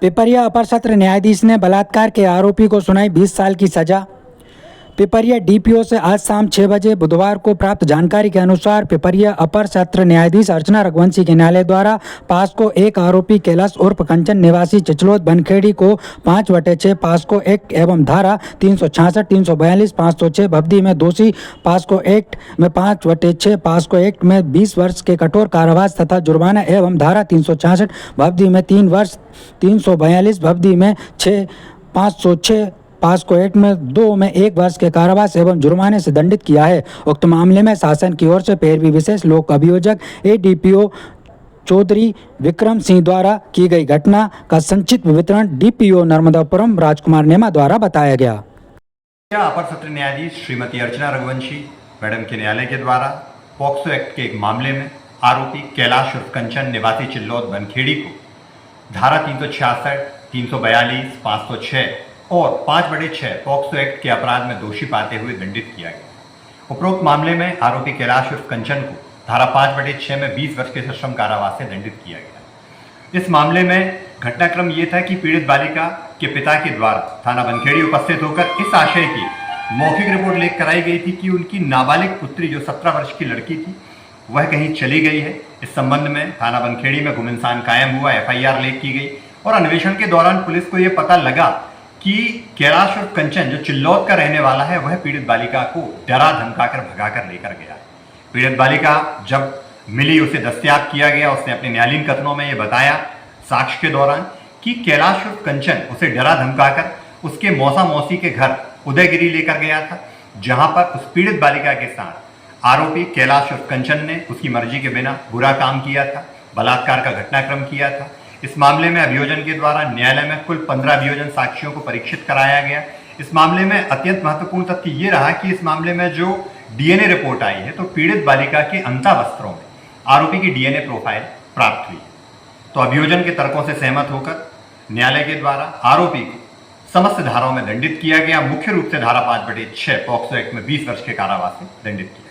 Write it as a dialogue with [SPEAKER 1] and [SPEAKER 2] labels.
[SPEAKER 1] पिपरिया अपर सत्र न्यायाधीश ने बलात्कार के आरोपी को सुनाई 20 साल की सजा। पिपरिया डीपीओ से आज शाम 6 बजे बुधवार को प्राप्त जानकारी के अनुसार पिपरिया अपर सत्र न्यायाधीश अर्चना रघुवंशी के न्यायालय द्वारा पास्को एक आरोपी कैलाश उर्फ कंचन निवासी चिचलोद बनखेड़ी को 5/6 पास्को एक्ट एवं धारा 366, 342, 506 भवदी में दोषी, पास्को एक्ट में 5/6 पास्को एक्ट में 20 वर्ष के कठोर कारावास तथा जुर्माना एवं धारा 366 भवदी में 3 वर्ष, 342 भवदी में 6, 506 पास्को एक्ट में 2 में 1 वर्ष के कारावास एवं जुर्माने से दंडित किया है। उक्त मामले में शासन की ओर से पैरवी विशेष लोक अभियोजक एडीपीओ चौधरी विक्रम सिंह द्वारा की गई घटना का संक्षिप्त विवरण डीपीओ नर्मदापुरम राजकुमार नेमा द्वारा बताया गया।
[SPEAKER 2] अपर सत्र न्यायाधीश श्रीमती अर्चना रघुवंशी मैडम के न्यायालय के द्वारा पॉक्सो एक्ट के एक मामले में आरोपी कैलाश उर्फ कंचन निवासी चिल्लौद बनखेड़ी को धारा 366, 342, 506 और 5/6 पॉक्सो एक्ट के अपराध में दोषी पाते हुए दंडित किया गया। उपरोक्त मामले में आरोपी कैलाश उर्फ कंचन को धारा 5/6 में 20 वर्ष के सश्रम कारावास से दंडित किया गया। इस मामले में घटनाक्रम ये था कि पीड़ित बालिका के पिता के द्वारा थाना बनखेड़ी उपस्थित होकर इस आशय की मौखिक रिपोर्ट लेकर कराई गई थी कि उनकी नाबालिग पुत्री जो 17 वर्ष की लड़की थी वह कहीं चली गई है। इस संबंध में थाना बनखेड़ी में गुमनाम कायम हुआ, FIR लेख की गई और अन्वेषण के दौरान पुलिस को यह पता लगा कि कैलाश और कंचन जो चिल्लौद का रहने वाला है वह पीड़ित बालिका को डरा धमकाकर भगाकर लेकर गया। पीड़ित बालिका जब मिली उसे दस्तयाब किया गया। उसने अपने न्यायालयीन कथनों में यह बताया साक्ष्य के दौरान कि कैलाश और कंचन उसे डरा धमकाकर उसके मौसा मौसी के घर उदयगिरी लेकर गया था, जहां पर उस पीड़ित बालिका के साथ आरोपी कैलाश और कंचन ने उसकी मर्जी के बिना बुरा काम किया था, बलात्कार का घटनाक्रम किया था। इस मामले में अभियोजन के द्वारा न्यायालय में कुल 15 अभियोजन साक्षियों को परीक्षित कराया गया। इस मामले में अत्यंत महत्वपूर्ण तथ्य ये रहा कि इस मामले में जो DNA रिपोर्ट आई है तो पीड़ित बालिका के अंतावस्त्रों में आरोपी की DNA प्रोफाइल प्राप्त हुई। तो अभियोजन के तर्कों से सहमत होकर न्यायालय के द्वारा आरोपी को समस्त धाराओं में दंडित किया गया। मुख्य रूप से धारा 5/6 पॉक्सो एक्ट में 20 वर्ष के कारावास से दंडित किया।